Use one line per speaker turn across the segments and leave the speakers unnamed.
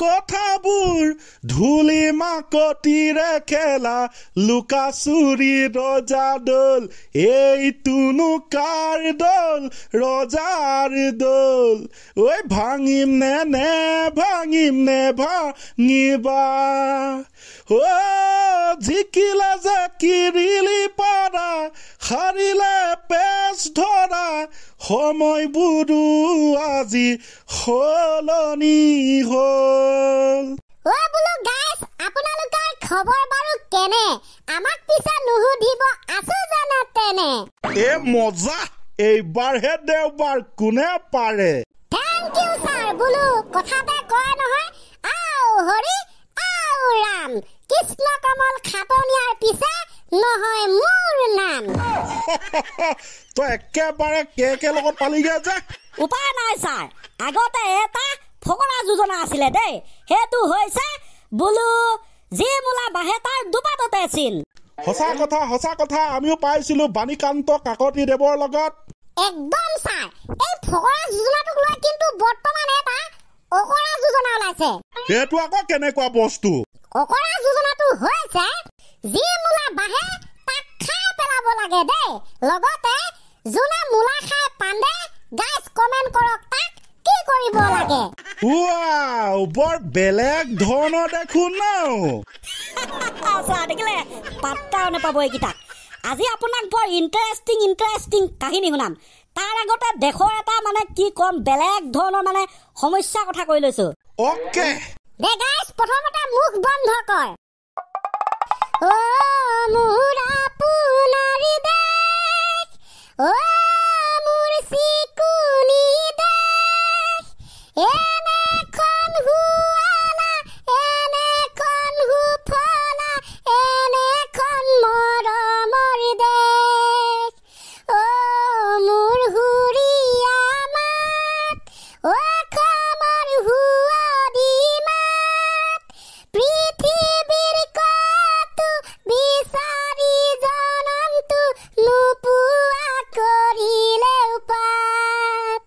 কথাবোৰ ধূলি মাকতিৰে খেলা লুকা চুৰি ৰজা দল এইটোনো কাৰ দল ৰজাৰ দল ঐ ভাঙিম নে ভাঙিবা জিকিলে যে কিৰিলি পাৰা হাৰিলে পেচ ধৰা সময়বোৰো আজি সলনি হ'ল
বোলো গাইছ আপোনালোকৰ খবৰ বাৰু কেনে আমাক পিছে নুসুধিব আছো জানা তেনে
মজা এইবাৰহে দেওবাৰ কোনে পাৰে
থেংক ইউ ছাৰ বোলো কথাতে কয় নহয় আও হৰি আও ৰাম কৃষ্ণ কমল খাটনিয়াৰ পিছে নহয় মোৰ নাম
তই একেবাৰে কে লগত পালিগে যে
উপায় নাই ছাৰ আগতে এটা ফকৰা যোজনা আছিলে দেই সেইটো হৈছে বোলো যি মূলা বাহে তাৰ দুপাততে চিন
সঁচা কথা আমিও পাইছিলো বাণীকান্ত কাকতি দেৱৰ লগত
একদম ছাৰ এই ফকৰা যোজনাটোক লৈ কিন্তু বৰ্তমান এটা অকৰা যোজনা ওলাইছে
সেইটো আকৌ কেনেকুৱা বস্তু
অকৰা যোজনাটো হৈছে যি মূলা বাহে তাক খাই পেলাব লাগে দেই লগতে যোনে মূলা খাই পাণ্ডে গাইজ কমেণ্ট কৰক তাক কি কৰিব লাগে
বৰ বেলেগ ধৰণৰ দেখোন
দেখিলে পাত্তাও নাপাব এইকেইটাক আজি আপোনাক বৰ ইণ্টাৰেষ্টিং কাহিনী শুনাম তাৰ আগতে দেশৰ এটা মানে কি কম বেলেগ ধৰণৰ মানে সমস্যাৰ কথা কৈ লৈছো
ওকে
দে গাইজ প্ৰথমতে মুখ বন্ধ কৰ মোৰ আপোনাৰি দেশ মোৰ চিকুনি দেশ এনেখন হুৱালা এনেখন হুফলা এনেখন মৰমৰ দেশ মোৰ হুৰিয়া মাত অসমৰ হুৱদি মাত পৃথিৱীৰ কতো বিচাৰি জনমটো নোপোৱা কৰিলে উপাত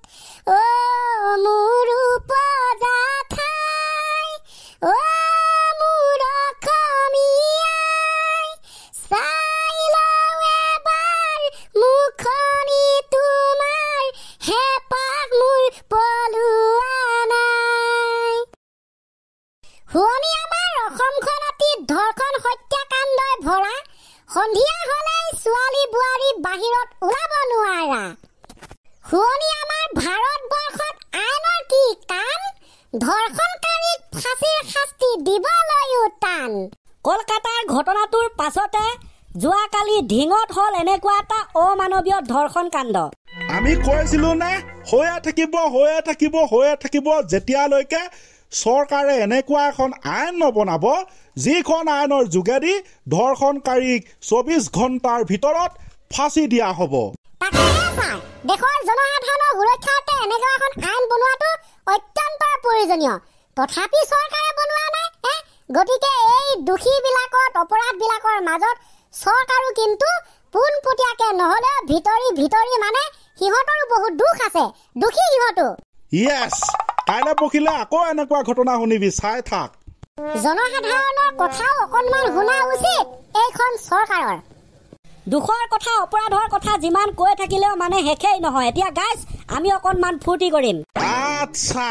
মোৰ উপজা ঠাই মোৰ অসমীয়াই চাই লওঁ এবাৰ মুখনি তোমাৰ হেঁপাহ মোৰ পলোৱা নাই শুৱনি আমাৰ অসমখন অতি ধৰ্ষণ হত্যাকাণ্ডই ভৰা সন্ধিয়া হলেই ছোৱালী বোৱাৰী বাহিৰত ওলাব নোৱাৰা শুৱনি আমাৰ ভাৰতবৰ্ষত আইনৰ কি কাম ধৰ্ষণকাৰীক ফাঁচীৰ শাস্তি দিবলৈও টান
কলকাতাৰ ঘটনাটোৰ পাছতে যোৱাকালি ঢিঙত হ'ল এনেকুৱা এটা অমানৱীয় ধৰ্ষণ কাণ্ড
আমি কৈছিলো নে হৈয়ে থাকিব যেতিয়ালৈকে চৰকাৰে এনেকুৱা এখন আইন নবনাব যিখন আইনৰ যোগেদি ধৰ্ষণকাৰীক 24 ঘণ্টাৰ ভিতৰত ফাঁচি দিয়া হ'ব
দেশৰ জনসাধাৰণৰ সুৰক্ষাৰ্থে এনেকুৱা এখন আইন বনোৱাটো অত্যন্ত প্ৰয়োজনীয় তথাপি চৰকাৰে বনোৱা নাই গতিকে এই দোষীবিলাকত অপৰাধবিলাকৰ মাজত চৰকাৰো কিন্তু পোনপটীয়াকে নহ'লেও ভিতৰি মানে সিহঁতৰো বহুত দুখ আছে দুখী সিহঁতো
ইয়েছ কাইলৈ পখিলে আকৌ এনেকুৱা ঘটনা শুনিবি চাই থাক
জনসাধাৰণৰ কথাও অকণমান শুনা উচিত এইখন চৰকাৰৰ
দুখৰ কথা অপৰাধৰ কথা যিমান কৈ থাকিলেও মানে শেষেই নহয় এতিয়া গাইজ আমি অকণমান ফূৰ্তি কৰিম
আচ্ছা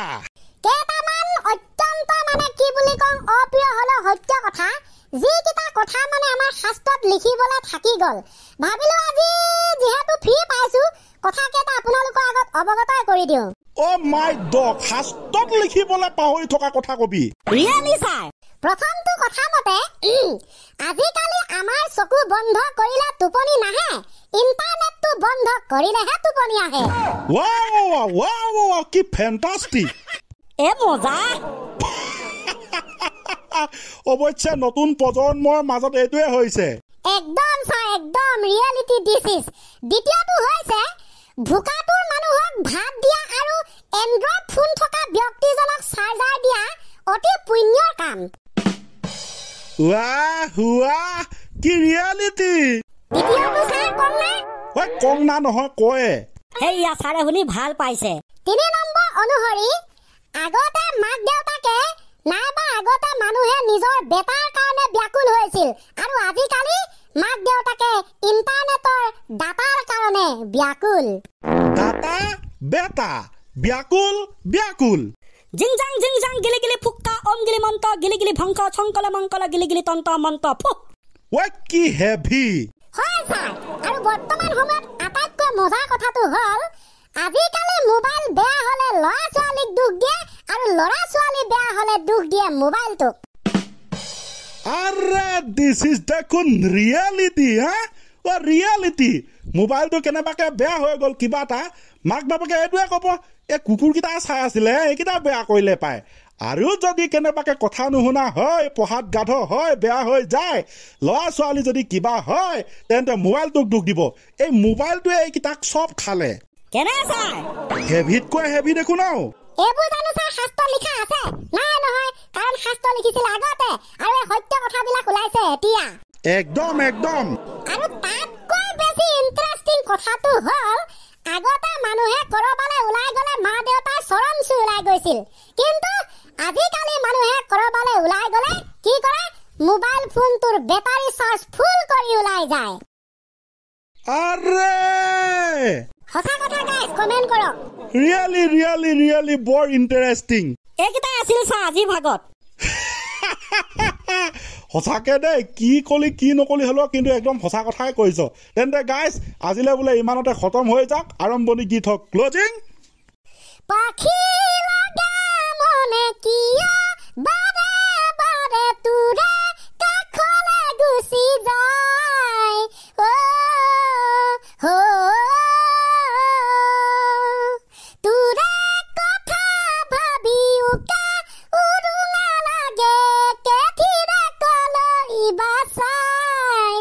কেইটামান অত্যন্ত মানে কি বুলি কওঁ অপ্ৰিয় হলেও সত্য কথা যিকেইটা কথা মানে আমাৰ শাস্ত্ৰত লিখিবলৈ থাকি গ'ল ভাবিলো আজি যিহেতু ফ্ৰী পাইছো কথাকেইটা আপোনালোকৰ আগত অৱগত কৰি দিওঁ
মাই ডগ শাস্ত্ৰত লিখিবলৈ পাহৰি থকা কথা কবি
ৰিয়েলি ছাৰ
প্ৰথমটো কথা মতে আজিকালি আমাৰ চকু বন্ধ কৰিলে টোপনি নাহে ইণ্টাৰনেটটো বন্ধ কৰিলেহে টোপনি আহে
ৱাও কি ফেণ্টাষ্টিক
মজা
অৱশ্যে নতুন প্ৰজন্মৰ মাজত এইটোৱে হৈছে
একদম ছাৰ একদম ৰিয়েলিটি দিছ ইজ দ্বিতীয়টো হৈছে ভোকাটোৰ মানুহক ভাত দিয়া আৰু এণ্ড্ৰইড ফোন থকা ব্যক্তিজনক চাৰ্জাৰ দিয়া অতি পুণ্যৰ কাম
কি ৰিয়েলিটি
দ্বিতীয়টো ছাৰ কম নাই
কম না নহয় কয়ে
সেয়া ছাৰে শুনি ভাল পাইছে
3 নম্বৰ অনুসৰি আগতে মাক দেউতাকে নাইবা আগতে মানুহে নিজৰ বেটাৰ কাৰণে ব্যাকুল হৈছিল আৰু আজিকালি মাক দেউতাকে ইণ্টাৰনেটৰ ডাটাৰ কাৰণে ব্যাকুল
ডাটা বেটা ব্যাকুল
জিং জাং গিলি গিলি ফুক্কা ওম গিলি মন্ত গিলি গিলি ভংক ছংকলে মংকলে গিলি গিলি তন্ত মন্ত ফুক
ঐ কি হেভি
হয় ছাৰ আৰু বৰ্তমান সময়ত আটাইতকৈ মজাৰ কথাটো হ'ল আজিকালি মোবাইল বেয়া হ'লে ল'ৰা ছোৱালীক দুখ দিয়ে আৰু ল'ৰা ছোৱালী বেয়া হ'লে দুখ দিয়ে মোবাইলটোক
আৰে দিছ ইজ দেখোন ৰিয়েলিটি ৰিয়েলিটি মোবাইলটো কেনেবাকে বেয়া হৈ গ'ল কিবা এটা মাক বাপেকে এইটোৱে ক'ব এই কুকুৰকেইটা চাই আছিলে এইকেইটা বেয়া কৰিলে পায় আৰু যদি কেনেবাকে কথা নুশুনা হয় পঢ়াত গাধ হয় বেয়া হৈ যায় ল'ৰা ছোৱালী যদি কিবা হয় তেন্তে মোবাইলটোক দুখ দিব এই মোবাইলটোৱে এইকেইটাক চব খালে
কেনে ছাৰ
হেভিতকৈ হেভি দেখোন
এইবোৰ জানো ছাৰ শাস্ত্ৰ লিখা আছে নাই নহয় কাৰণ শাস্ত্ৰ লিখিছিল আগতে আৰু এই সত্য কথাবিলাক ওলাইছে এতিয়া
একদম
আৰু তাতকৈ বেছি ইণ্টাৰেষ্টিং কথাটো হ'ল আগতে মানুহে কৰবালৈ ওলাই গ'লে মা দেউতাৰ চৰণ চুই ওলাই গৈছিল কিন্তু আজিকালি মানুহে কৰবালৈ ওলাই গ'লে কি কৰে মোবাইল ফোনটোৰ বেটাৰী চাৰ্জ ফুল কৰি ওলাই যায়
আৰে
সঁচা কথা গাইজ কমেণ্ট কৰক
ৰিয়েলি বৰ ইণ্টাৰেষ্টিং
এইকেইটাই আছিল ছাৰ আজিৰ ভাগত
সঁচাকে দেই কি কলি কি নকলি হ'লেও কিন্তু একদম সঁচা কথাই কৈছ তেন্তে গাইজ আজিলৈ বোলে ইমানতে খতম হৈ যাওক আৰম্ভণি গীত হওক ক্লজিং
পাখি লগা মনে কিয় বাৰে বাৰে তোৰে কাষলৈ গুচি যায় তোৰে কথা ভাবি উকা উৰুঙা লাগে কেঠিৰে কলৈ বাচাই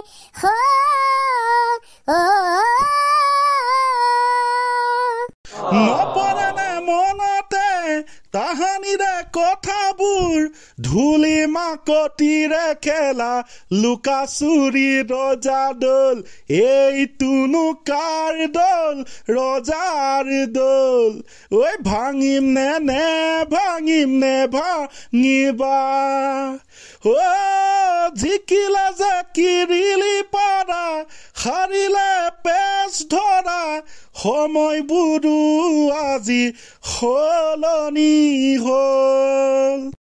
নপৰে মনতে তাহানিৰে কথাবোৰ ধূলি মাকতিৰে খেলা লুকা চুৰি ৰজা দল এইটোনো কাৰ দল ৰজাৰ দল ঐ ভাঙিম নে ভাঙিবা জিকিলে যে কিৰিলি পাৰা হাৰিলে পেচ ধৰা সময়বোৰো আজি সলনি হ'ল